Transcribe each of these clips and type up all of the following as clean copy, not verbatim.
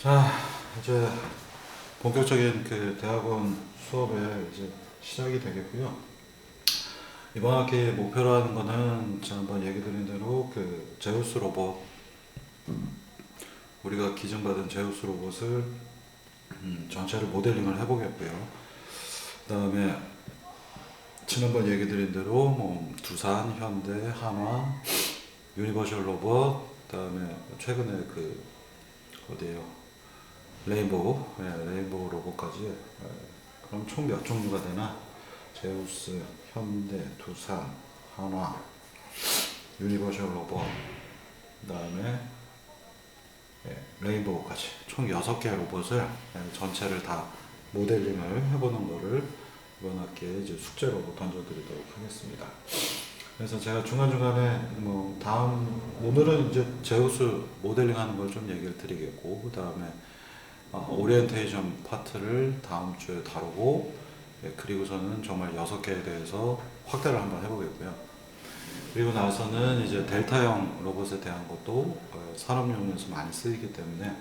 자, 이제 본격적인 그 대학원 수업에 이제 시작이 되겠고요. 이번 학기 목표로 하는 거는 지난번 얘기 드린 대로 그 제우스 로봇, 우리가 기증받은 제우스 로봇을 전체를 모델링을 해보겠고요. 그 다음에 지난번 얘기 드린 대로 뭐 두산, 현대, 한화, 유니버셜 로봇, 그 다음에 최근에 그 어디에요? 레인보우, 레인보우 로봇까지. 그럼 총 몇 종류가 되나? 제우스, 현대, 두산, 한화, 유니버셜 로봇, 그 다음에 레인보우까지 총 6개의 로봇을 전체를 다 모델링을 해보는 거를 이번 학기에 이제 숙제로 던져드리도록 하겠습니다. 그래서 제가 중간중간에 뭐 다음 오늘은 이제 제우스 모델링 하는 걸 좀 얘기를 드리겠고, 그 다음에 오리엔테이션 파트를 다음 주에 다루고, 그리고서는 정말 6개에 대해서 확대를 한번 해보겠고요. 그리고 나서는 이제 델타형 로봇에 대한 것도 산업용에서 많이 쓰이기 때문에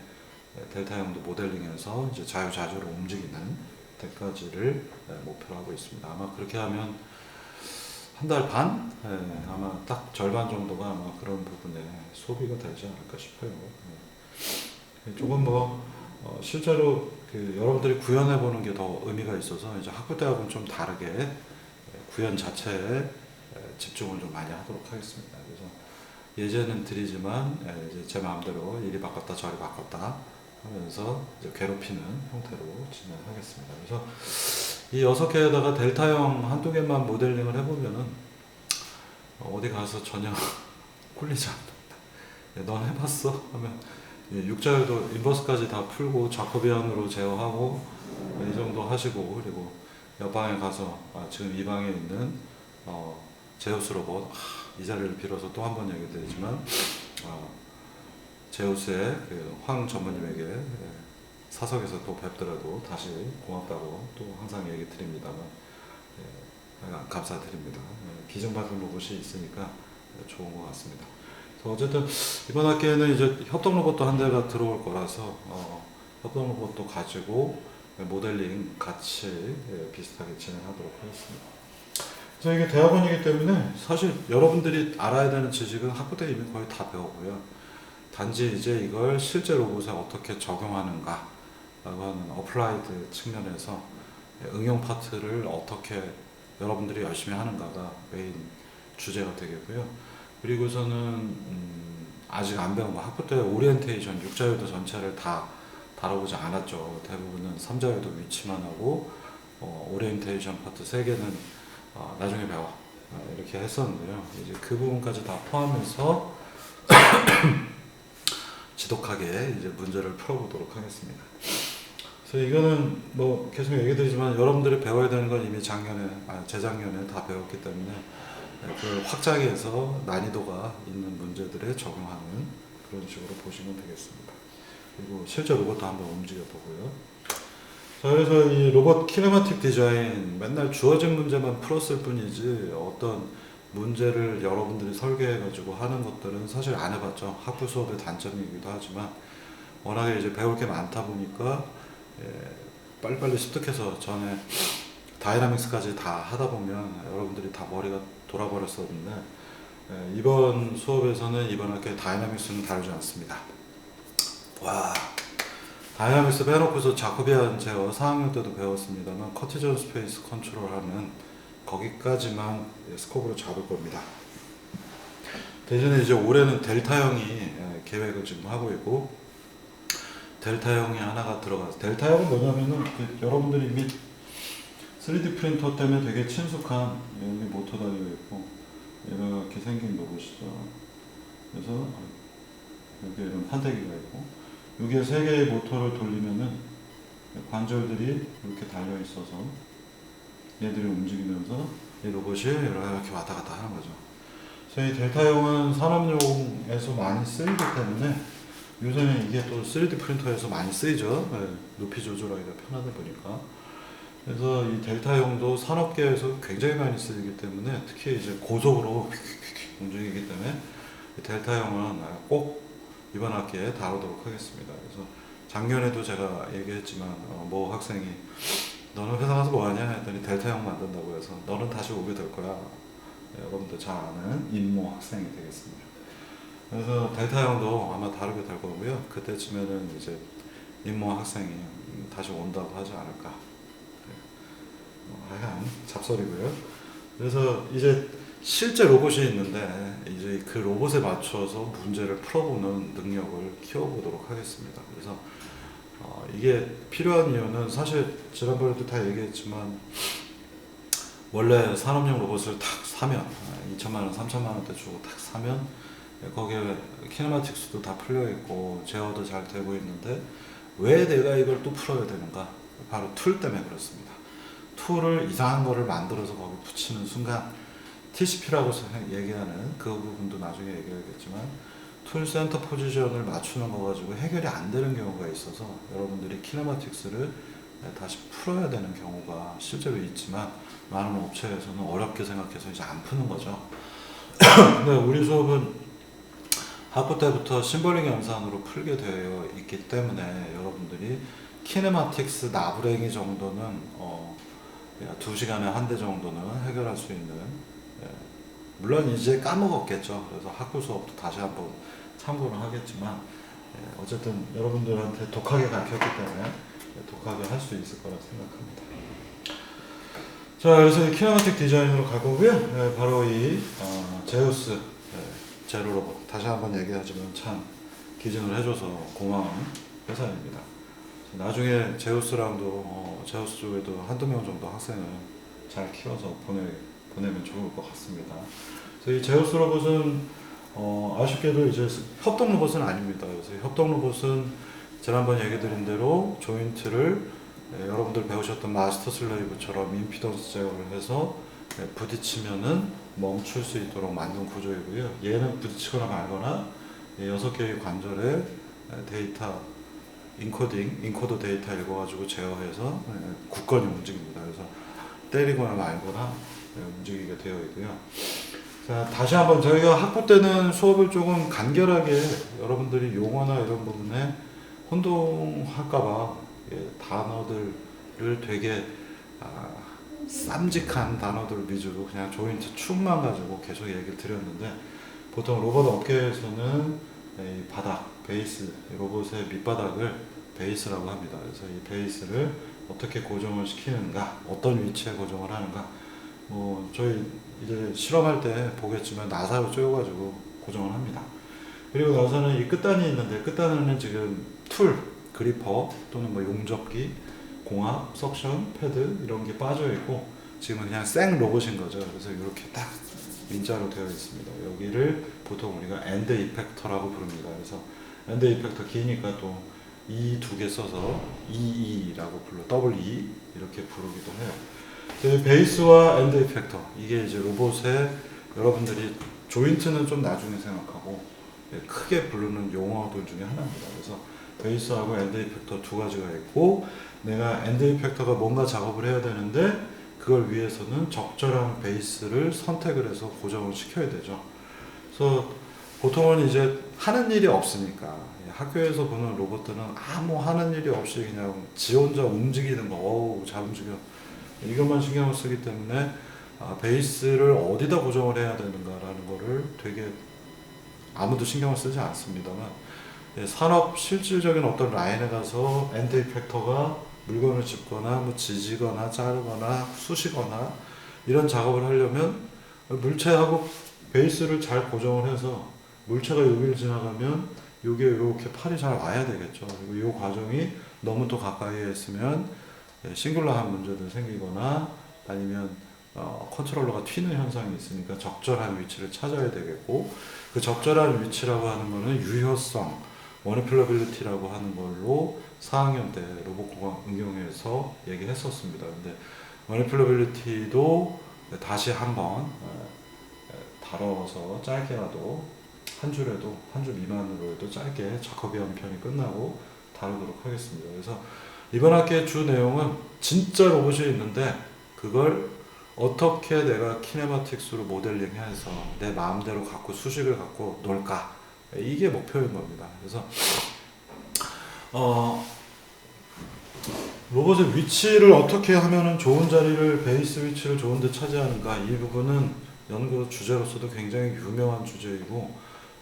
델타형도 모델링해서 이제 자유자재로 움직이는 데까지를 목표로 하고 있습니다. 아마 그렇게 하면 한 달 반? 아마 딱 절반 정도가 아마 그런 부분에 소비가 되지 않을까 싶어요. 조금 뭐 실제로 그 여러분들이 구현해 보는 게 더 의미가 있어서 이제 학교 대학은 좀 다르게 구현 자체에 집중을 좀 많이 하도록 하겠습니다. 그래서 예제는 드리지만 이제 제 마음대로 이리 바꿨다 저리 바꿨다 하면서 이제 괴롭히는 형태로 진행하겠습니다. 그래서 이 6개에다가 델타형 한두 개만 모델링을 해보면은 어디 가서 전혀 꿀리지 않는다. 넌 해봤어? 하면 육자율도 인버스까지 다 풀고 자코비안으로 제어하고 이 정도 하시고, 그리고 옆방에 가서 지금 이 방에 있는 제우스 로봇, 이 자리를 빌어서 또 한 번 얘기 드리지만 제우스의 그 황 전무님에게 사석에서 또 뵙더라도 다시 고맙다고 또 항상 얘기 드립니다만 감사드립니다. 기증받은 로봇이 있으니까 좋은 것 같습니다. 어쨌든 이번 학기에는 이제 협동 로봇도 한 대가 들어올 거라서 협동 로봇도 가지고 모델링 같이 비슷하게 진행하도록 하겠습니다. 그래서 이게 대학원이기 때문에 사실 여러분들이 알아야 되는 지식은 학부 때 이미 거의 다 배우고요. 단지 이제 이걸 실제 로봇에 어떻게 적용하는가 라고 하는 어플라이드 측면에서 응용 파트를 어떻게 여러분들이 열심히 하는가가 메인 주제가 되겠고요. 그리고서는 아직 안 배운 거, 학부 때 오리엔테이션 6자유도 전체를 다 다뤄보지 않았죠. 대부분은 3자유도 위치만 하고 오리엔테이션 파트 3개는 나중에 배워 이렇게 했었는데요. 이제 그 부분까지 다 포함해서 지독하게 이제 문제를 풀어보도록 하겠습니다. 그래서 이거는 뭐 계속 얘기 드리지만 여러분들이 배워야 되는 건 이미 재작년에 다 배웠기 때문에 그걸 확장해서 난이도가 있는 문제들에 적용하는 그런 식으로 보시면 되겠습니다. 그리고 실제 로봇도 한번 움직여 보고요. 자, 그래서 이 로봇 키네마틱 디자인 맨날 주어진 문제만 풀었을 뿐이지 어떤 문제를 여러분들이 설계해가지고 하는 것들은 사실 안 해봤죠. 학부 수업의 단점이기도 하지만 워낙에 이제 배울 게 많다 보니까 빨리빨리 습득해서 전에 다이나믹스까지 다 하다 보면 여러분들이 다 머리가 돌아버렸었는데 이번 수업에서는 이번 학기에 다이나믹스는 다루지 않습니다. 와, 다이나믹스 빼놓고서 자코비안 제어 4학년 때도 배웠습니다만 커티전 스페이스 컨트롤하는 거기까지만 스코프로 잡을 겁니다. 대신에 이제 올해는 델타형이 계획을 지금 하고 있고, 델타형이 하나가 들어가서, 델타형은 뭐냐면은 여러분들이 이미 3D 프린터 때문에 되게 친숙한, 여기 모터 달려 있고 이렇게 생긴 로봇이죠. 그래서 여기 이런 판때기가 있고, 여기에 3개의 모터를 돌리면은 관절들이 이렇게 달려 있어서 얘들이 움직이면서 이 로봇이 이렇게 왔다 갔다 하는 거죠. 저희 델타형은 산업용에서 많이 쓰이기 때문에 요새는 이게 또 3D 프린터에서 많이 쓰이죠. 높이 조절하기가 편하다 보니까. 그래서 이 델타형도 산업계에서 굉장히 많이 쓰이기 때문에 특히 이제 고속으로 움직이기 때문에 이 델타형은 꼭 이번 학기에 다루도록 하겠습니다. 그래서 작년에도 제가 얘기했지만 모 학생이 너는 회사 가서 뭐 하냐 했더니 델타형 만든다고 해서 너는 다시 오게 될 거야. 여러분들 잘 아는 임모 학생이 되겠습니다. 그래서 델타형도 아마 다르게 될 거고요. 그때쯤에는 이제 임모 학생이 다시 온다고 하지 않을까. 하여간 잡설이고요. 그래서 이제 실제 로봇이 있는데 이제 그 로봇에 맞춰서 문제를 풀어보는 능력을 키워보도록 하겠습니다. 그래서 이게 필요한 이유는 사실 지난번에도 다 얘기했지만 원래 산업용 로봇을 탁 사면 2천만 원, 3천만 원대 주고 탁 사면 거기에 키네마틱스도 다 풀려 있고 제어도 잘 되고 있는데 왜 내가 이걸 또 풀어야 되는가? 바로 툴 때문에 그렇습니다. 툴을 이상한 거를 만들어서 거기 붙이는 순간 TCP라고 얘기하는 그 부분도 나중에 얘기하겠지만 툴 센터 포지션을 맞추는 거 가지고 해결이 안 되는 경우가 있어서 여러분들이 키네마틱스를 다시 풀어야 되는 경우가 실제로 있지만 많은 업체에서는 어렵게 생각해서 이제 안 푸는 거죠. 근데 우리 수업은 학부 때부터 심벌링 연산으로 풀게 되어 있기 때문에 여러분들이 키네마틱스 나부랭이 정도는 2시간에 한 대 정도는 해결할 수 있는, 물론 이제 까먹었겠죠. 그래서 학부 수업도 다시 한번 참고를 하겠지만 어쨌든 여러분들한테 독하게 가르쳤기 때문에 독하게 할 수 있을 거라 생각합니다. 자, 그래서 키네마틱 디자인으로 갈 거고요. 바로 이 제우스 제로 로봇, 다시 한번 얘기하지만 참 기증을 해줘서 고마운 회사입니다. 나중에 제우스랑도 제우스 쪽에도 한두 명 정도 학생을 잘 키워서 보내면 좋을 것 같습니다. 그래서 이 제우스 로봇은 아쉽게도 이제 협동 로봇은 아닙니다. 그래서 협동 로봇은 지난번 얘기 드린 대로 조인트를 여러분들 배우셨던 마스터 슬레이브처럼 임피던스 제어를 해서 부딪히면은 멈출 수 있도록 만든 구조이고요. 얘는 부딪히거나 말거나 6개의 관절에 데이터 인코더 데이터 읽어가지고 제어해서 굳건히 움직입니다. 그래서 때리거나 말거나 움직이게 되어 있고요. 자, 다시 한번 저희가 학부 때는 수업을 조금 간결하게 여러분들이 용어나 이런 부분에 혼동할까봐 단어들을 되게 쌈직한 단어들 위주로 그냥 조인트 축만 가지고 계속 얘기를 드렸는데, 보통 로봇 업계에서는 이 바닥, 베이스, 로봇의 밑바닥을 베이스라고 합니다. 그래서 이 베이스를 어떻게 고정을 시키는가, 어떤 위치에 고정을 하는가, 저희 이제 실험할 때 보겠지만 나사로 쪼여가지고 고정을 합니다. 그리고 나서는 이 끝단이 있는데, 끝단에는 지금 툴, 그리퍼 또는 용접기, 공합, 석션, 패드 이런 게 빠져 있고 지금은 그냥 생 로봇인 거죠. 그래서 이렇게 딱 민자로 되어 있습니다. 여기를 보통 우리가 엔드 이펙터라고 부릅니다. 그래서 엔드 이펙터 기니까 또 E 두 개 써서 EE라고 더블 E 이렇게 부르기도 해요. 베이스와 엔드 이펙터, 이게 이제 로봇의 여러분들이 조인트는 좀 나중에 생각하고 크게 부르는 용어들 중에 하나입니다. 그래서 베이스하고 엔드 이펙터 두 가지가 있고, 내가 엔드 이펙터가 뭔가 작업을 해야 되는데 그걸 위해서는 적절한 베이스를 선택을 해서 고정을 시켜야 되죠. 그래서 보통은 이제 하는 일이 없으니까 학교에서 보는 로봇들은 아무 하는 일이 없이 그냥 지 혼자 움직이는 거, 어우 잘 움직여, 이것만 신경을 쓰기 때문에 베이스를 어디다 고정을 해야 되는가라는 거를 되게 아무도 신경을 쓰지 않습니다만, 산업 실질적인 어떤 라인에 가서 엔드 이펙터가 물건을 짚거나 지지거나 자르거나 쑤시거나 이런 작업을 하려면 물체하고 베이스를 잘 고정을 해서 물체가 여기를 지나가면 이게 이렇게 팔이 잘 와야 되겠죠. 그리고 이 과정이 너무 또 가까이에 있으면 싱글러한 문제들 생기거나 아니면 컨트롤러가 튀는 현상이 있으니까 적절한 위치를 찾아야 되겠고, 그 적절한 위치라고 하는 거는 유효성, 머니플러빌리티라고 하는 걸로 4학년 때 로봇공학 응용에서 얘기했었습니다. 근데 머니플러빌리티도 다시 한번 다뤄서 짧게라도 한 줄에도, 한 줄 미만으로 해도 짧게 자커비안 편이 끝나고 다루도록 하겠습니다. 그래서 이번 학기의 주 내용은 진짜 로봇이 있는데 그걸 어떻게 내가 키네마틱스로 모델링해서 내 마음대로 갖고 수식을 갖고 놀까, 이게 목표인 겁니다. 그래서 어, 로봇의 위치를 어떻게 하면은 좋은 자리를 베이스 위치를 좋은 데 차지하는가 이 부분은 연구 주제로서도 굉장히 유명한 주제이고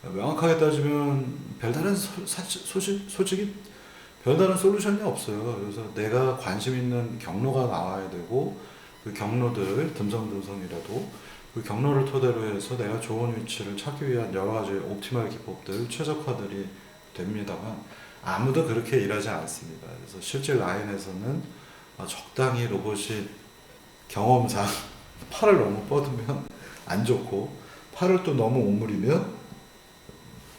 명확하게 따지면 별다른 솔직히 별다른 솔루션이 없어요. 그래서 내가 관심 있는 경로가 나와야 되고 그 경로들 듬성듬성이라도 그 경로를 토대로 해서 내가 좋은 위치를 찾기 위한 여러 가지 옵티멀 기법들 최적화들이 됩니다만 아무도 그렇게 일하지 않습니다. 그래서 실제 라인에서는 적당히 로봇이 경험상 팔을 너무 뻗으면 안 좋고 팔을 또 너무 오므리면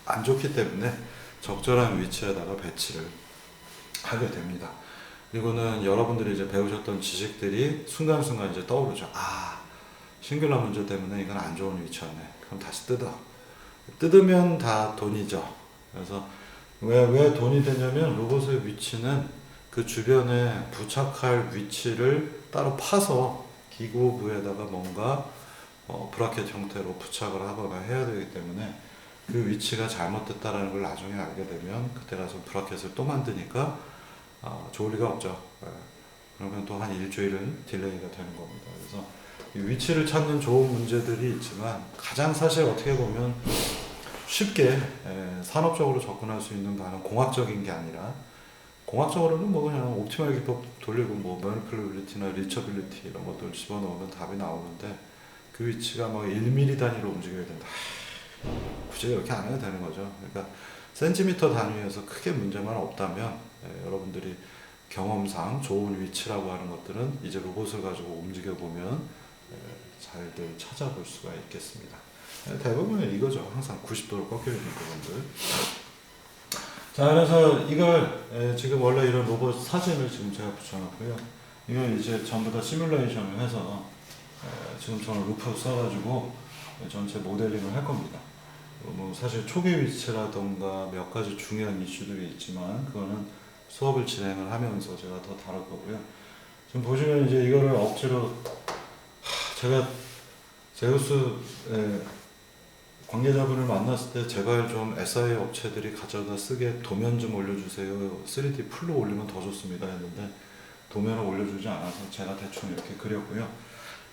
안 좋기 때문에 적절한 위치에다가 배치를 하게 됩니다. 그리고는 여러분들이 이제 배우셨던 지식들이 순간순간 이제 떠오르죠. 아, 싱귤러 문제 때문에 이건 안 좋은 위치였네. 그럼 다시 뜯어. 뜯으면 다 돈이죠. 그래서 왜 돈이 되냐면 로봇의 위치는 그 주변에 부착할 위치를 따로 파서 기구부에다가 뭔가 브라켓 형태로 부착을 하거나 해야 되기 때문에 그 위치가 잘못됐다라는 걸 나중에 알게 되면 그때 가서 브라켓을 또 만드니까 좋을 리가 없죠. 그러면 또 한 일주일은 딜레이가 되는 겁니다. 그래서 이 위치를 찾는 좋은 문제들이 있지만 가장 사실 어떻게 보면 쉽게 산업적으로 접근할 수 있는 바는 공학적인 게 아니라 공학적으로는 뭐 그냥 옵티멀 기법 돌리고 뭐 매니플러빌리티나 리처빌리티 이런 것들 집어넣으면 답이 나오는데 그 위치가 뭐 1mm 단위로 움직여야 된다. 굳이 이렇게 안 해도 되는 거죠. 그러니까 센티미터 단위에서 크게 문제만 없다면 여러분들이 경험상 좋은 위치라고 하는 것들은 이제 로봇을 가지고 움직여 보면 잘들 찾아볼 수가 있겠습니다. 대부분은 이거죠. 항상 90도로 꺾여 있는 부분들. 자, 그래서 이걸 지금 원래 이런 로봇 사진을 지금 제가 붙여놨고요. 이걸 이제 전부 다 시뮬레이션을 해서 지금 저는 루프 써가지고 전체 모델링을 할 겁니다. 뭐 사실 초기 위치라던가 몇 가지 중요한 이슈들이 있지만 그거는 수업을 진행을 하면서 제가 더 다룰 거고요. 지금 보시면 이제 이거를 억지로 제가 제우스 관계자분을 만났을 때 제발 좀 SI 업체들이 가져다 쓰게 도면 좀 올려주세요. 3D 풀로 올리면 더 좋습니다 했는데 도면을 올려주지 않아서 제가 대충 이렇게 그렸고요.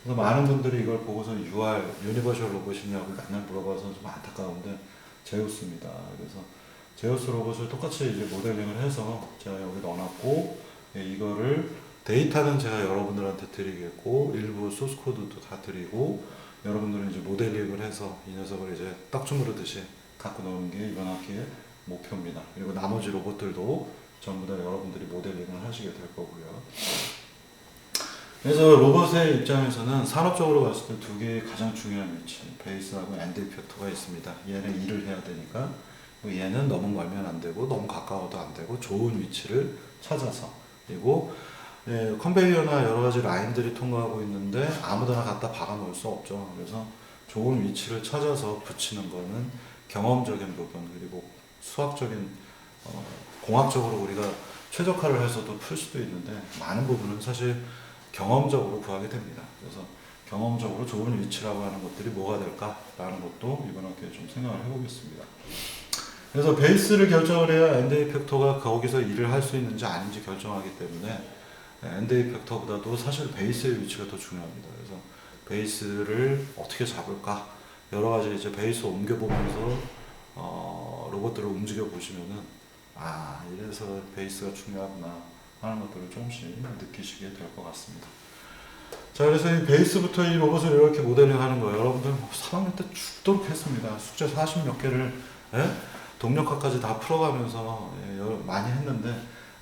그래서 많은 분들이 이걸 보고서 UR, 유니버셜 로봇이냐고 맨날 물어봐서 좀 안타까운데 제우스입니다. 그래서 제우스 로봇을 똑같이 이제 모델링을 해서 제가 여기 넣어놨고 이거를 데이터는 제가 여러분들한테 드리겠고 일부 소스 코드도 다 드리고 여러분들은 이제 모델링을 해서 이 녀석을 이제 떡 주무르듯이 갖고 노는 게 이번 학기의 목표입니다. 그리고 나머지 로봇들도 전부 다 여러분들이 모델링을 하시게 될 거고요. 그래서 로봇의 입장에서는 산업적으로 봤을 때 두 개의 가장 중요한 위치, 베이스하고 엔드 이펙터가 있습니다. 얘는 일을 해야 되니까 얘는 너무 멀면 안 되고 너무 가까워도 안 되고 좋은 위치를 찾아서 그리고 컨베이어나 여러 가지 라인들이 통과하고 있는데 아무데나 갖다 박아 놓을 수 없죠. 그래서 좋은 위치를 찾아서 붙이는 거는 경험적인 부분 그리고 수학적인 공학적으로 우리가 최적화를 해서도 풀 수도 있는데 많은 부분은 사실 경험적으로 구하게 됩니다. 그래서 경험적으로 좋은 위치라고 하는 것들이 뭐가 될까라는 것도 이번 학기에 좀 생각을 해보겠습니다. 그래서 베이스를 결정을 해야 엔드 이펙터가 거기서 일을 할 수 있는지 아닌지 결정하기 때문에 엔드 이펙터보다도 사실 베이스의 위치가 더 중요합니다. 그래서 베이스를 어떻게 잡을까 여러 가지 이제 베이스 옮겨보면서 로봇들을 움직여 보시면은 이래서 베이스가 중요하구나 하는 것들을 조금씩 느끼시게 될 것 같습니다. 자, 그래서 이 베이스부터 이 로봇을 이렇게 모델링 하는 거예요. 여러분들 3학년 때 죽도록 했습니다. 숙제 40몇 개를 동력화까지 다 풀어가면서 많이 했는데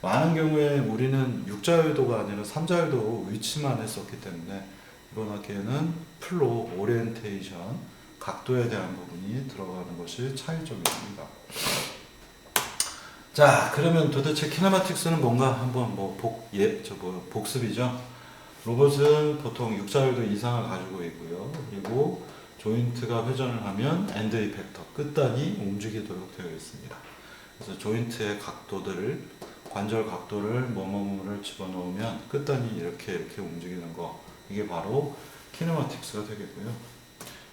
많은 경우에 우리는 육자율도가 아니라 삼자율도 위치만 했었기 때문에 이번 학기에는 플로, 오리엔테이션, 각도에 대한 부분이 들어가는 것이 차이점입니다. 자, 그러면 도대체 키네마틱스는 뭔가 한번 복습이죠. 로봇은 보통 육자율도 이상을 가지고 있고요. 그리고 조인트가 회전을 하면 엔드 이펙터, 끝단이 움직이도록 되어 있습니다. 그래서 조인트의 각도들을 관절 각도를 뭐뭐뭐를 집어넣으면 끝단이 이렇게 움직이는 거 이게 바로 키네마틱스가 되겠고요.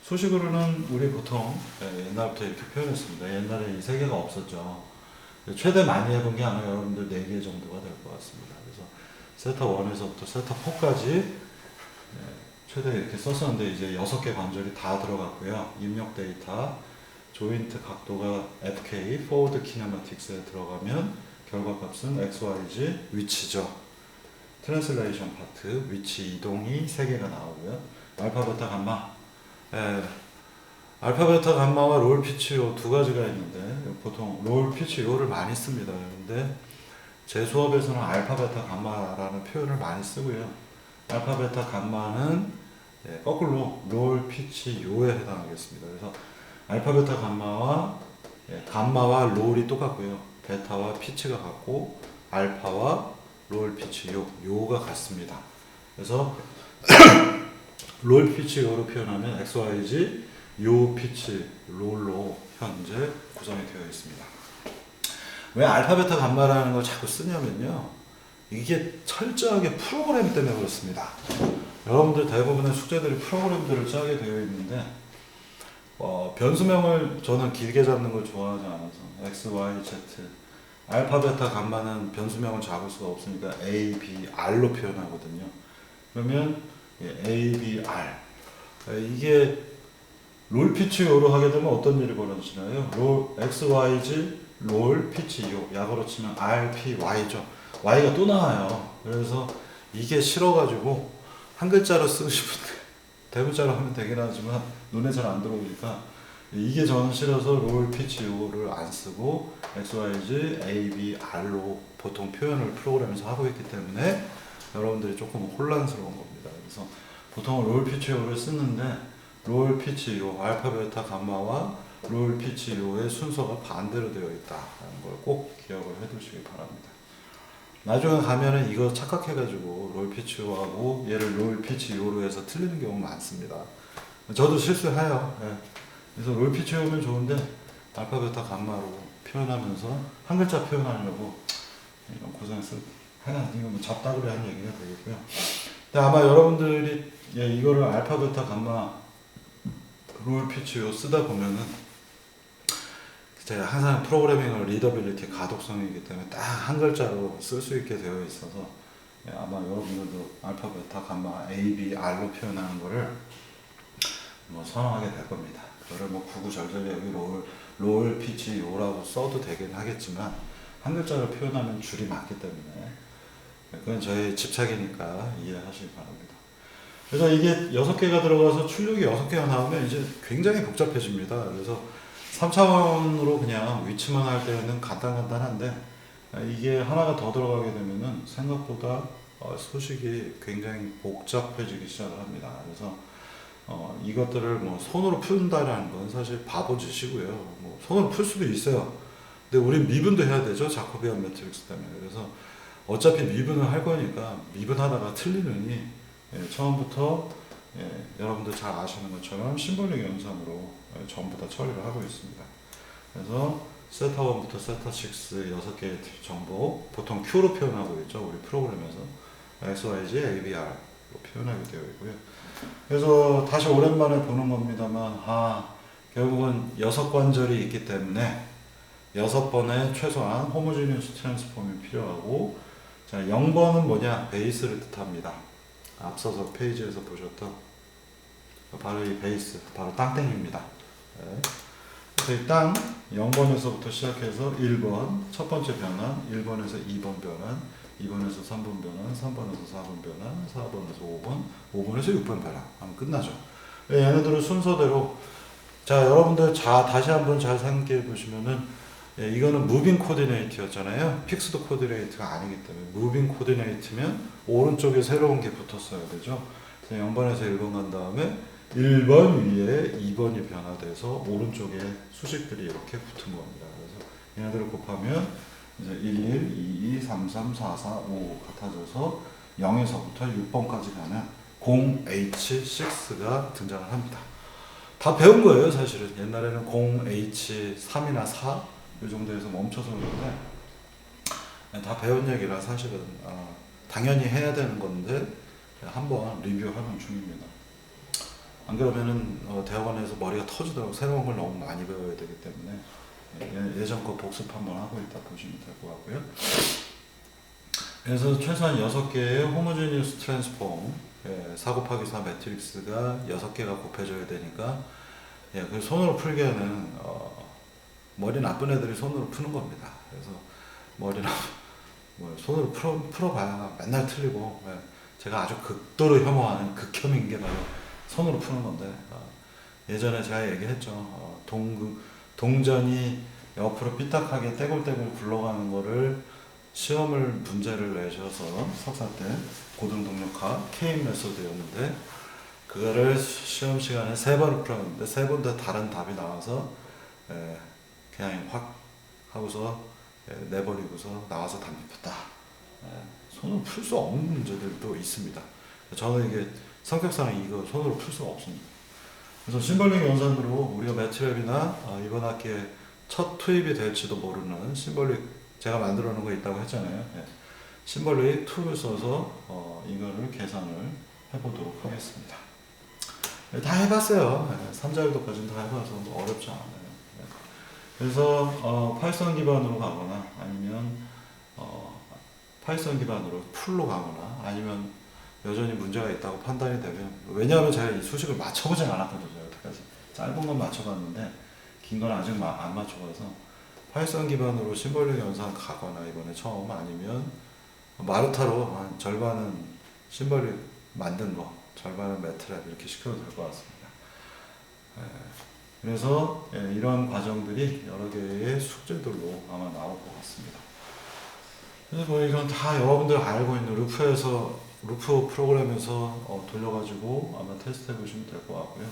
소식으로는 우리 보통 옛날부터 이렇게 표현했습니다. 옛날에 이 세 개가 없었죠. 최대 많이 해본 게 아마 여러분들 4개 정도가 될 것 같습니다. 그래서 세타 1에서부터 세타 4까지 최대 이렇게 썼었는데 이제 6개 관절이 다 들어갔고요. 입력 데이터, 조인트 각도가 FK, Forward Kinematics에 들어가면 결과값은 XYZ, 위치죠. 트랜슬레이션 파트, 위치 이동이 3개가 나오고요. 알파, 베타, 감마. 알파, 베타, 감마와 롤 피치 요 2가지가 있는데 보통 롤 피치 요를 많이 씁니다. 근데 제 수업에서는 알파, 베타, 감마라는 표현을 많이 쓰고요. 알파, 베타, 감마는 거꾸로 롤 피치 요에 해당하겠습니다. 그래서 알파, 베타, 감마와 롤이 똑같고요. 베타와 피치가 같고 알파와 롤 피치 요가 같습니다. 그래서 롤 피치 요로 표현하면 XYZ 요 피치 롤로 현재 구성이 되어 있습니다. 왜 알파, 베타, 감마라는 걸 자꾸 쓰냐면요. 이게 철저하게 프로그램 때문에 그렇습니다. 여러분들 대부분의 숙제들이 프로그램들을 짜게 되어 있는데 변수명을 저는 길게 잡는 걸 좋아하지 않아서 X, Y, Z 알파, 베타, 감마는 변수명을 잡을 수가 없으니까 A, B, R로 표현하거든요. 그러면 A, B, R 이게 롤 피치 요로 하게 되면 어떤 일이 벌어지나요? 롤 X, Y, Z 롤 피치 요 약으로 치면 R, P, Y죠. Y가 또 나와요. 그래서 이게 싫어가지고 한 글자로 쓰고 싶은데 대문자로 하면 되긴 하지만 눈에 잘 안 들어오니까 이게 저는 싫어서 롤 피치 요를 안 쓰고 XYZ, A, B, R로 보통 표현을 프로그램에서 하고 있기 때문에 여러분들이 조금 혼란스러운 겁니다. 그래서 보통 롤 피치 요를 쓰는데 롤 피치 요, 알파, 베타, 감마와 롤 피치 요의 순서가 반대로 되어 있다는 걸 꼭 기억을 해 두시기 바랍니다. 나중에 가면은 이거 착각해가지고 롤 피치 요하고 얘를 롤 피치 요로 해서 틀리는 경우 많습니다. 저도 실수해요. 그래서 롤 피치 요면 좋은데 알파, 베타, 감마로 표현하면서 한 글자 표현하려고 이런 고생했을 이거 뭐 잡다구리 한 얘기가 되겠고요. 근데 아마 여러분들이 이거를 알파, 베타, 감마 롤 피치 요 쓰다 보면은 제가 항상 프로그래밍을 리더빌리티 가독성이기 때문에 딱 한 글자로 쓸 수 있게 되어 있어서 아마 여러분들도 알파, 베타, 감마, A, B, R로 표현하는 거를 뭐 선호하게 될 겁니다. 그거를 뭐 구구절절 여기 롤 피치 요라고 써도 되긴 하겠지만 한 글자로 표현하면 줄이 많기 때문에 그건 저의 집착이니까 이해하시기 바랍니다. 그래서 이게 6개가 들어가서 출력이 6개가 나오면 이제 굉장히 복잡해집니다. 그래서 3차원으로 그냥 위치만 할 때는 간단한데 이게 하나가 더 들어가게 되면은 생각보다 소식이 굉장히 복잡해지기 시작을 합니다. 그래서 이것들을 뭐 손으로 푼다라는 건 사실 바보 짓이고요. 뭐 손으로 풀 수도 있어요. 근데 우린 미분도 해야 되죠. 자코비안 매트릭스 때문에. 그래서 어차피 미분을 할 거니까 미분하다가 틀리느니 처음부터 여러분들 잘 아시는 것처럼 심볼릭 연산으로 전부 다 처리를 하고 있습니다. 그래서 세타 1부터 세타 6 6개의 정보 보통 Q로 표현하고 있죠. 우리 프로그램에서 XYZ, ABR로 표현하게 되어 있고요. 그래서 다시 오랜만에 보는 겁니다만 결국은 6관절이 있기 때문에 6번의 최소한 호모지니어스 트랜스폼이 필요하고 자 0번은 뭐냐? 베이스를 뜻합니다. 앞서서 페이지에서 보셨던 바로 이 베이스, 바로 땅땡입니다. 그래서 이 땅 0번에서부터 시작해서 1번 첫 번째 변환, 1번에서 2번 변환, 2번에서 3번 변환, 3번에서 4번 변환, 4번에서 5번, 5번에서 6번 변환 하면 끝나죠. 얘네들은 순서대로 자 여러분들 다시 한번 잘 생각해 보시면은 이거는 무빙 코디네이트였잖아요. 픽스드 코디네이트가 아니기 때문에 무빙 코디네이트면 오른쪽에 새로운 게 붙었어야 되죠. 0번에서 1번 간 다음에 1번 위에 2번이 변화돼서 오른쪽에 수식들이 이렇게 붙은 겁니다. 그래서 얘네들을 곱하면 이제 11, 22, 33, 44, 5 같아져서 0에서부터 6번까지 가는 0H6가 등장을 합니다. 다 배운 거예요, 사실은. 옛날에는 0H3이나 4 이 정도에서 멈춰서 그런데 다 배운 얘기라 사실은 당연히 해야 되는 건데 한번 리뷰하는 중입니다. 안 그러면은 대학원에서 머리가 터지더라고. 새로운 걸 너무 많이 배워야 되기 때문에 예전 거 복습 한번 하고 있다 보시면 될 것 같고요. 그래서 최소한 6개의 호모지니어스 트랜스폼 4 곱하기 4 매트릭스가 6개가 곱해져야 되니까 그 손으로 풀기에는 머리 나쁜 애들이 손으로 푸는 겁니다. 그래서 머리나 손으로 풀어봐야 맨날 틀리고 제가 아주 극도로 혐오하는 극혐인 게 바로 손으로 푸는 건데 예전에 제가 얘기했죠. 동전이 옆으로 삐딱하게 떼굴떼굴 굴러가는 거를 시험을 문제를 내셔서 석사 때 고등동력학 K 메소드였는데 그거를 시험 시간에 3번을 풀었는데 3번 다 다른 답이 나와서 그냥 확 하고서 내버리고서 나와서 담배 폈다. 손으로 풀 수 없는 문제들도 있습니다. 저는 이게 성격상 이거 손으로 풀 수가 없습니다. 그래서 심벌링 연산으로 우리가 매트랩이나 이번 학기에 첫 투입이 될지도 모르는 심벌릭 제가 만들어 놓은 거 있다고 했잖아요. 심벌릭 툴을 써서 이거를 계산을 해보도록 하겠습니다. 다 해봤어요. 3자유도까지는 다 해봐서 어렵지 않아요. 그래서 파이썬 기반으로 가거나 아니면 파이썬 기반으로 풀로 가거나 아니면 여전히 문제가 있다고 판단이 되면 왜냐하면 제가 이 수식을 맞춰보진 않았거든요. 여태까지 짧은 건 맞춰봤는데 긴 건 아직 안 맞춰봐서 파이썬 기반으로 심벌링 연산 가거나 이번에 처음 아니면 마루타로 한 절반은 심벌링 만든 거 절반은 매트랩 이렇게 시켜도 될 것 같습니다. 그래서 이런 과정들이 여러 개의 숙제들로 아마 나올 것 같습니다. 그래서 뭐 이건 다 여러분들 알고 있는 루프 프로그램에서 돌려가지고 아마 테스트 해보시면 될 것 같고요.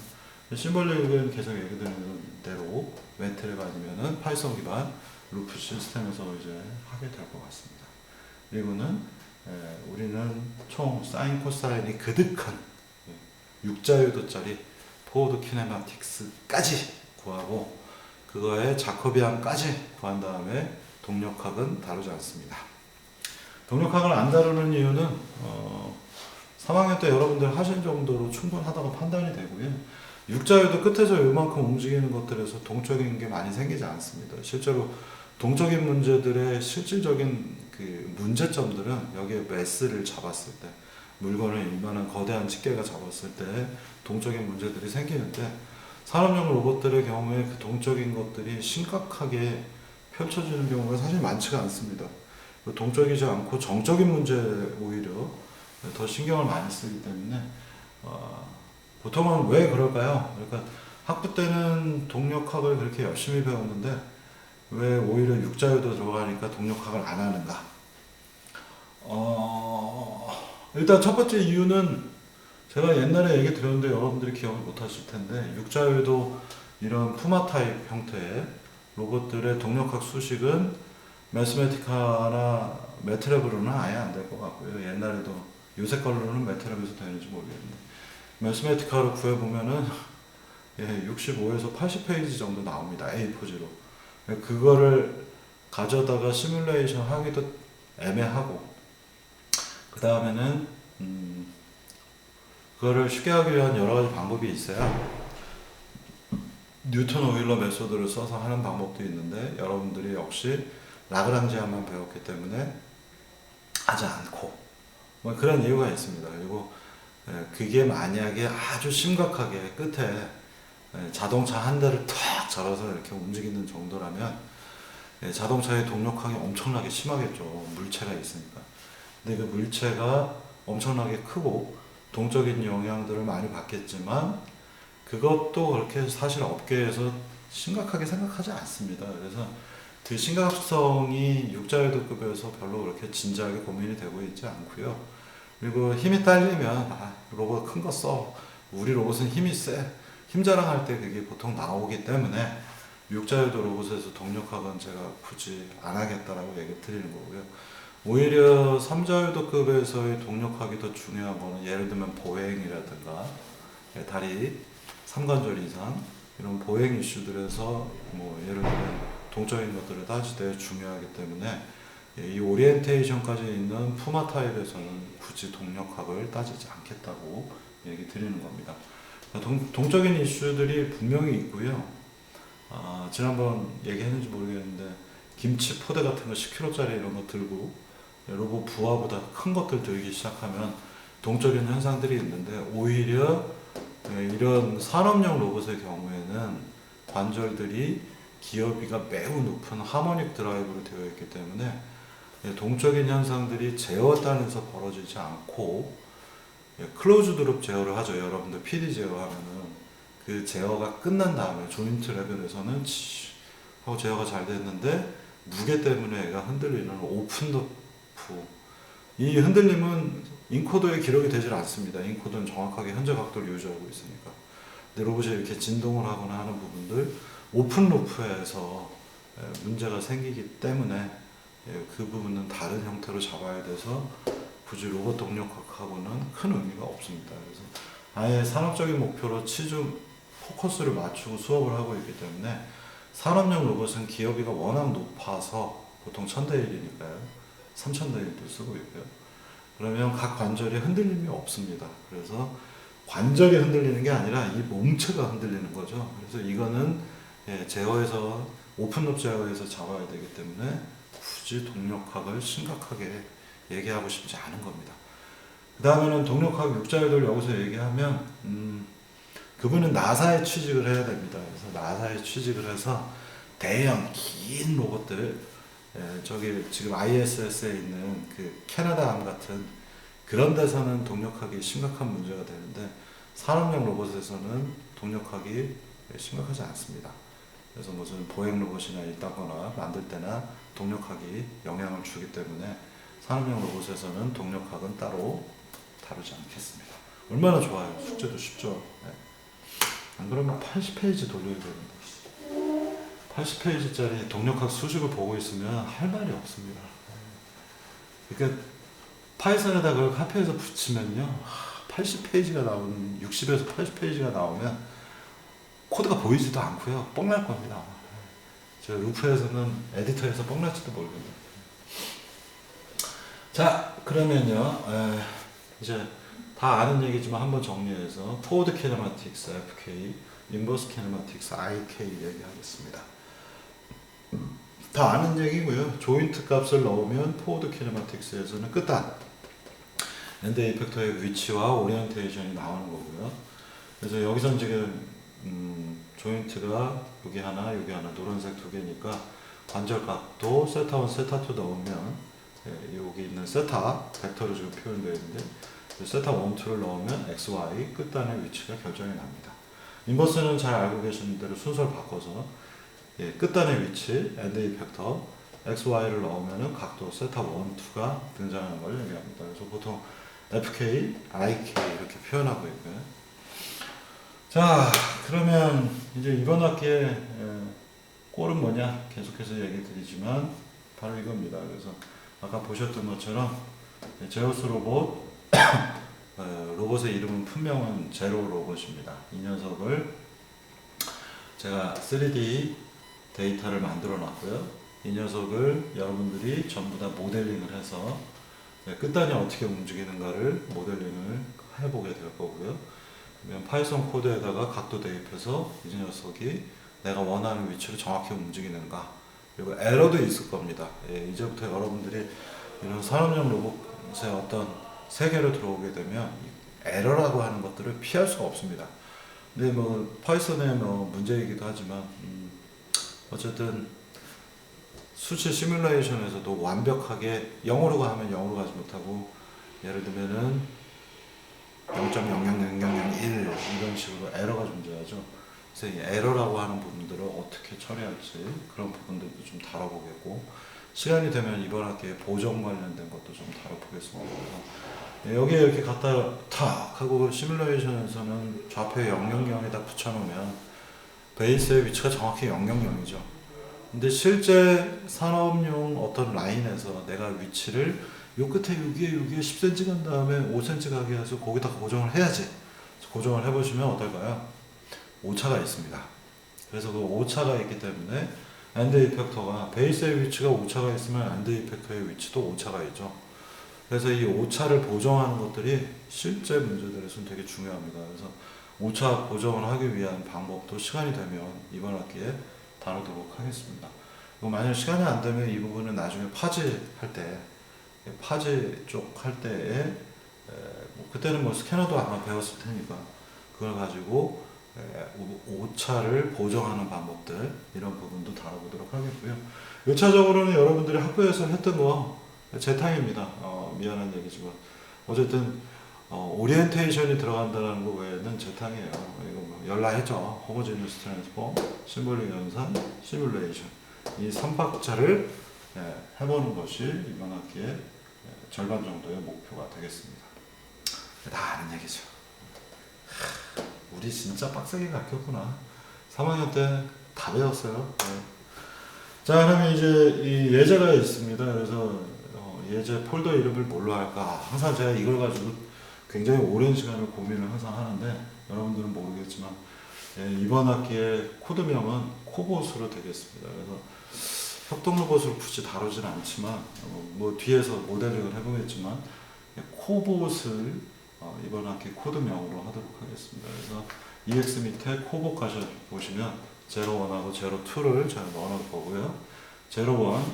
심벌링은 계속 얘기드리는 대로 매트랩 아니면은 파이썬 기반 루프 시스템에서 이제 하게 될 것 같습니다. 그리고는 우리는 총 사인 코사인이 그득한 6자유도짜리 포워드 키네마틱스까지 구하고 그거의 자코비안까지 구한 다음에 동력학은 다루지 않습니다. 동력학을 안 다루는 이유는 3학년 때 여러분들 하신 정도로 충분하다고 판단이 되고요. 6자유도 끝에서 이만큼 움직이는 것들에서 동적인 게 많이 생기지 않습니다. 실제로 동적인 문제들의 실질적인 그 문제점들은 여기에 매스를 잡았을 때 물건을 이만한 거대한 집게가 잡았을 때 동적인 문제들이 생기는데 산업용 로봇들의 경우에 그 동적인 것들이 심각하게 펼쳐지는 경우가 사실 많지가 않습니다. 동적이지 않고 정적인 문제에 오히려 더 신경을 많이 쓰기 때문에 보통은 왜 그럴까요? 그러니까 학부 때는 동력학을 그렇게 열심히 배웠는데 왜 오히려 육자유도 들어가니까 동력학을 안 하는가? 일단 첫 번째 이유는 제가 옛날에 얘기 드렸는데 여러분들이 기억을 못 하실 텐데 육자유도 이런 푸마 타입 형태의 로봇들의 동력학 수식은 매스메티카나 매트랩으로는 아예 안 될 것 같고요. 옛날에도 요새 걸로는 매트랩에서 되는지 모르겠는데 매스메티카로 구해보면은 65에서 80페이지 정도 나옵니다. A4지로. 그거를 가져다가 시뮬레이션 하기도 애매하고 그 다음에는 그거를 쉽게 하기 위한 여러 가지 방법이 있어요. 뉴턴 오일러 메소드를 써서 하는 방법도 있는데 여러분들이 역시 라그랑지안만 배웠기 때문에 하지 않고 뭐 그런 이유가 있습니다. 그리고 그게 만약에 아주 심각하게 끝에 자동차 한 대를 탁 잡아서 이렇게 움직이는 정도라면 자동차의 동력학이 엄청나게 심하겠죠. 물체가 있으니까. 근데 그 물체가 엄청나게 크고 동적인 영향들을 많이 받겠지만 그것도 그렇게 사실 업계에서 심각하게 생각하지 않습니다. 그래서 그 심각성이 육자유도급에서 별로 그렇게 진지하게 고민이 되고 있지 않고요. 그리고 힘이 딸리면 로봇 큰 거 써. 우리 로봇은 힘이 세. 힘 자랑할 때 그게 보통 나오기 때문에 육자유도 로봇에서 동력학은 제가 굳이 안 하겠다라고 얘기 드리는 거고요. 오히려 3자유도급에서의 동력학이 더 중요한 거는 예를 들면 보행이라든가 다리 3관절 이상 이런 보행 이슈들에서 뭐 예를 들면 동적인 것들을 따질 때 중요하기 때문에 이 오리엔테이션까지 있는 푸마 타입에서는 굳이 동력학을 따지지 않겠다고 얘기 드리는 겁니다. 동적인 이슈들이 분명히 있고요. 지난번 얘기했는지 모르겠는데 김치 포대 같은 거 10kg짜리 이런 거 들고 로봇 부하보다 큰 것들 들기 시작하면 동적인 현상들이 있는데 오히려 이런 산업용 로봇의 경우에는 관절들이 기어비가 매우 높은 하모닉 드라이브로 되어 있기 때문에 동적인 현상들이 제어 단에서 벌어지지 않고 클로즈 드롭 제어를 하죠. 여러분들 PD 제어하면은 그 제어가 끝난 다음에 조인트 레벨에서는 하고 제어가 잘 됐는데 무게 때문에 얘가 흔들리는 오픈 더프, 이 흔들림은 인코더에 기록이 되질 않습니다. 인코더는 정확하게 현재 각도를 유지하고 있으니까. 근데 로봇이 이렇게 진동을 하거나 하는 부분들 오픈 루프에서 문제가 생기기 때문에 그 부분은 다른 형태로 잡아야 돼서 굳이 로봇 동력학하고는 큰 의미가 없습니다. 그래서 아예 산업적인 목표로 치중 포커스를 맞추고 수업을 하고 있기 때문에 산업용 로봇은 기어비가 워낙 높아서 보통 1000대 1이니까요. 3000대 1도 쓰고 있고요. 그러면 각 관절이 흔들림이 없습니다. 그래서 관절이 흔들리는 게 아니라 이 몸체가 흔들리는 거죠. 그래서 이거는 제어에서 오픈룹 제어에서 잡아야 되기 때문에 굳이 동력학을 심각하게 얘기하고 싶지 않은 겁니다. 그 다음에는 동력학 육자열들 여기서 얘기하면 그분은 나사에 취직을 해야 됩니다. 그래서 나사에 취직을 해서 대형 긴 로봇들, 저기 지금 ISS에 있는 그 캐나다함 같은 그런 데서는 동력학이 심각한 문제가 되는데 산업용 로봇에서는 동력학이 심각하지 않습니다. 그래서 무슨 보행 로봇이나 있다거나 만들 때나 동력학이 영향을 주기 때문에 산업용 로봇에서는 동력학은 따로 다루지 않겠습니다. 얼마나 좋아요. 숙제도 쉽죠. 네. 안 그러면 80페이지 돌려야 되는데 80페이지짜리 동력학 수식을 보고 있으면 할 말이 없습니다. 그러니까 파이썬에다 그걸 카피해서 붙이면요 80페이지가 나오는 60에서 80페이지가 나오면 코드가 보이지도 않고요 뻥날 겁니다. 저 루프에서는 에디터에서 뻥날지도 모르겠네요. 자 그러면요 이제 다 아는 얘기지만 한번 정리해서 포워드 키네마틱스 FK, 인버스 키네마틱스 IK 얘기하겠습니다. 다 아는 얘기고요. 조인트 값을 넣으면 포워드 키네마틱스에서는 끝단 엔드 이펙터의 위치와 오리엔테이션이 나오는 거고요. 그래서 여기선 지금 조인트가 여기 하나 노란색 두 개니까 관절 값도 세타 1, 세타 2 넣으면 여기 있는 세타 벡터로 지금 표현되어 있는데 세타 1, 2를 넣으면 XY 끝단의 위치가 결정이 납니다. 인버스는 잘 알고 계시는 대로 순서를 바꿔서 끝단의 위치, 엔드 이펙터, XY를 넣으면 각도 세타 1, 2가 등장하는 걸 얘기합니다. 그래서 보통 FK, IK 이렇게 표현하고 있고요. 자, 그러면 이제 이번 학기에 꼴은 뭐냐 계속해서 얘기 드리지만 바로 이겁니다. 그래서 아까 보셨던 것처럼 제우스 로봇 로봇의 이름은 품명은 제로 로봇입니다. 이 녀석을 제가 3D 데이터를 만들어 놨고요. 이 녀석을 여러분들이 전부 다 모델링을 해서 끝단이 어떻게 움직이는가를 모델링을 해보게 될 거고요. 그러면 파이썬 코드에다가 각도 대입해서 이 녀석이 내가 원하는 위치로 정확히 움직이는가, 그리고 에러도 있을 겁니다. 이제부터 여러분들이 이런 산업용 로봇의 어떤 세계로 들어오게 되면 에러라고 하는 것들을 피할 수가 없습니다. 근데 뭐 파이썬의 뭐 문제이기도 하지만 어쨌든 수치 시뮬레이션에서도 완벽하게 0으로 하면 0으로 가지 못하고 예를 들면은 0.000001 이런 식으로 에러가 존재하죠. 그래서 이 에러라고 하는 부분들을 어떻게 처리할지 그런 부분들도 좀 다뤄보겠고, 시간이 되면 이번 학기에 보정 관련된 것도 좀 다뤄보겠습니다. 여기에 이렇게 갖다 탁 하고 시뮬레이션에서는 좌표에 000에다 붙여놓으면 베이스의 위치가 정확히 000이죠. 근데 실제 산업용 어떤 라인에서 내가 위치를 요 끝에 여기에 10cm 간 다음에 5cm 가게 해서 거기다가 고정을 해야지. 고정을 해보시면 어떨까요? 오차가 있습니다. 그래서 그 오차가 있기 때문에 엔드 이펙터가 베이스의 위치가 오차가 있으면 엔드 이펙터의 위치도 오차가 있죠. 그래서 이 오차를 보정하는 것들이 실제 문제들에서는 되게 중요합니다. 그래서 오차 보정을 하기 위한 방법도 시간이 되면 이번 학기에 다루도록 하겠습니다. 만약 시간이 안 되면 이 부분은 나중에 파지 할 때, 파지 쪽 할 때에 그때는 뭐 스캐너도 아마 배웠을 테니까 그걸 가지고 오차를 보정하는 방법들 이런 부분도 다뤄보도록 하겠고요. 1차적으로는 여러분들이 학교에서 했던 거 재탕입니다. 미안한 얘기지만 어쨌든 오리엔테이션이 들어간다는 거 외에는 재탕이에요. 이거 뭐 열라했죠. 호모지니어스 트랜스폼, 심볼릭 연산, 시뮬레이션 이 3박자를 해보는 것이 이번 학기의 절반 정도의 목표가 되겠습니다. 다 아는 얘기죠. 우리 진짜 빡세게 가르쳤구나. 3학년 때 다 배웠어요. 네. 자, 그러면 이제 이 예제가 있습니다. 그래서 예제 폴더 이름을 뭘로 할까? 항상 제가 이걸 가지고 굉장히 오랜 시간을 고민을 항상 하는데 여러분들은 모르겠지만 이번 학기의 코드명은 코봇으로 되겠습니다. 그래서 협동 로봇으로 굳이 다루진 않지만 뭐 뒤에서 모델링을 해보겠지만 코봇을 이번 학기 코드명으로 하도록 하겠습니다. 그래서 EX 밑에 코봇 가셔 보시면 01하고 02를 제가 넣어놓을 거고요. 01,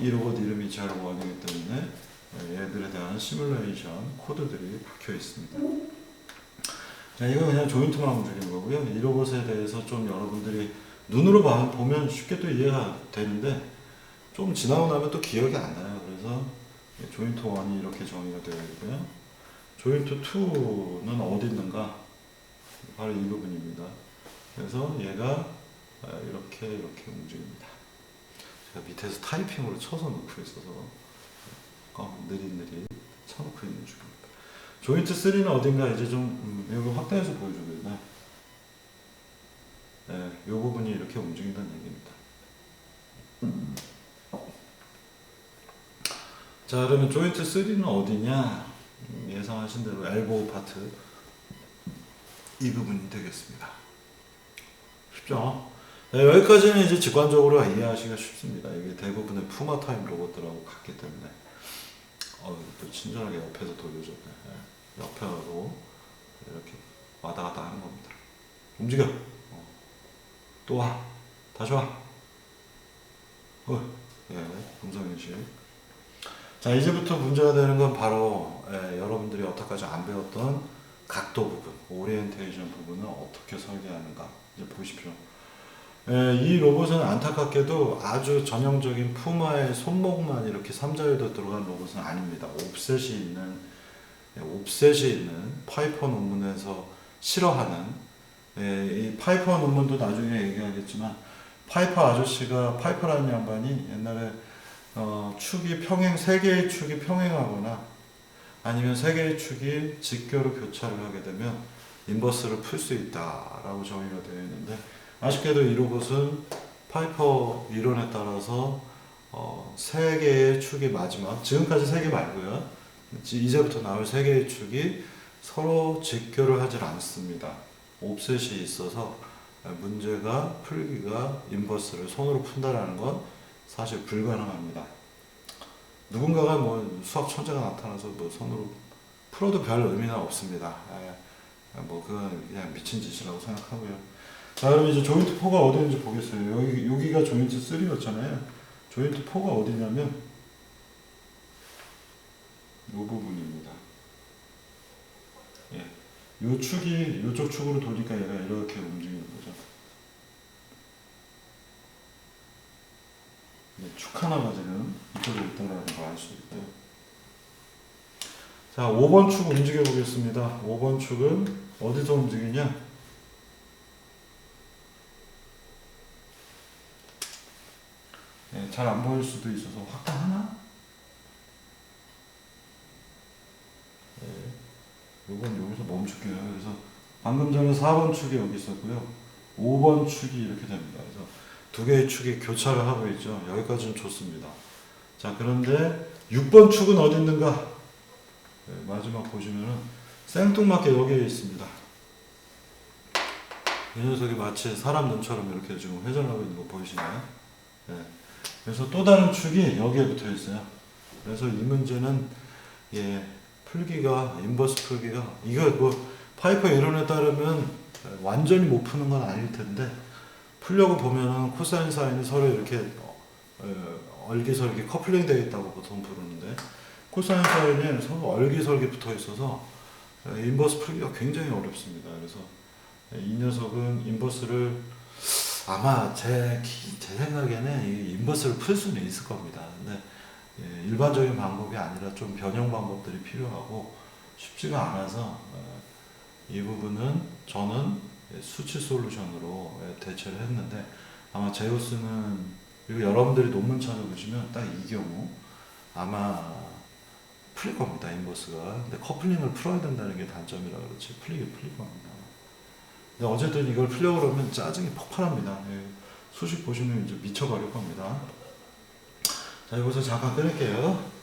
이 로봇 이름이 01이기 때문에 얘들에 대한 시뮬레이션 코드들이 박혀 있습니다. 자, 이거 그냥 조인트만 움직이는 거고요. 이 로봇에 대해서 좀 여러분들이 눈으로 보면 쉽게 또 이해가 되는데 좀 지나고 나면 또 기억이 안 나요. 그래서 조인트 1이 이렇게 정의가 되어 있고요. 조인트 2는 어디 있는가? 바로 이 부분입니다. 그래서 얘가 이렇게 움직입니다. 제가 밑에서 타이핑으로 쳐서 놓고 있어서 느릿느릿 쳐놓고 있는 중입니다. 조인트 3는 어딘가 이제 좀 여기 확대해서 보여주거든요. 네, 이 부분이 이렇게 움직인다는 얘기입니다. 자, 그러면 조인트 3는 어디냐? 예상하신 대로 엘보우 파트 이 부분이 되겠습니다. 쉽죠? 네, 여기까지는 이제 직관적으로 이해하시기가 쉽습니다. 이게 대부분의 푸마 타임 로봇들하고 같기 때문에 또 친절하게 옆에서 돌려줬네. 네, 옆에로 이렇게 왔다 갔다 하는 겁니다. 움직여. 또 와. 다시 와. 예, 음성인식. 자, 이제부터 문제가 되는 건 바로 여러분들이 여태까지 안 배웠던 각도 부분, 오리엔테이션 부분을 어떻게 설계하는가. 이제 보십시오. 이 로봇은 안타깝게도 아주 전형적인 푸마의 손목만 이렇게 삼자유도 들어간 로봇은 아닙니다. 옵셋이 있는 파이퍼 논문에서 싫어하는 이 파이퍼 논문도 나중에 얘기하겠지만 파이퍼라는 양반이 옛날에 축이 세 개의 축이 평행하거나 아니면 세 개의 축이 직교로 교차를 하게 되면 인버스를 풀 수 있다라고 정의가 되어 있는데 아쉽게도 이 로봇은 파이퍼 이론에 따라서 세 개의 축이 마지막 지금까지 세 개 말고요. 이제부터 나올 세 개의 축이 서로 직교를 하질 않습니다. 옵셋이 있어서 문제가 풀기가 인버스를 손으로 푼다라는 건 사실 불가능합니다. 누군가가 뭐 수학 천재가 나타나서 뭐 손으로 풀어도 별 의미는 없습니다. 뭐 그건 그냥 미친 짓이라고 생각하고요. 자, 그럼 이제 조인트 4가 어디 있는지 보겠어요. 여기가 조인트 3였잖아요. 조인트 4가 어디냐면 이 부분입니다. 예. 요 축이 요쪽 축으로 돌니까 얘가 이렇게 움직이는 거죠. 축 하나가 지금 이쪽에 있다는 걸 알 수 있고요. 자, 5번 축 움직여 보겠습니다. 5번 축은 어디서 움직이냐? 잘 안 보일 수도 있어서 확대하나? 요건 여기서 멈출게요. 그래서 방금 전에 4번 축이 여기 있었고요. 5번 축이 이렇게 됩니다. 그래서 두 개의 축이 교차를 하고 있죠. 여기까지는 좋습니다. 자, 그런데 6번 축은 어디 있는가? 마지막 보시면은 생뚱맞게 여기에 있습니다. 이 녀석이 마치 사람 눈처럼 이렇게 지금 회전하고 있는 거 보이시나요? 네. 그래서 또 다른 축이 여기에 붙어 있어요. 그래서 이 문제는 풀기가 인버스 풀기가 이거 뭐 파이퍼 이론에 따르면 완전히 못 푸는 건 아닐 텐데 풀려고 보면은 코사인 사인이 서로 이렇게 얼기설기 커플링 되어 있다고 보통 부르는데, 코사인 사인이 서로 얼기설기 붙어 있어서 인버스 풀기가 굉장히 어렵습니다. 그래서 이 녀석은 인버스를 아마 제 생각에는 이 인버스를 풀 수는 있을 겁니다. 근데 일반적인 방법이 아니라 좀 변형 방법들이 필요하고 쉽지가 않아서 이 부분은 저는 수치 솔루션으로 대처를 했는데, 아마 제우스는, 그리고 여러분들이 논문 찾아보시면 딱 이 경우 아마 풀릴 겁니다, 인버스가. 근데 커플링을 풀어야 된다는 게 단점이라 그렇지 풀릴 겁니다. 근데 어쨌든 이걸 풀려고 그러면 짜증이 폭발합니다. 수식 보시면 이제 미쳐버릴 겁니다. 자, 여기서 잠깐 끊을게요.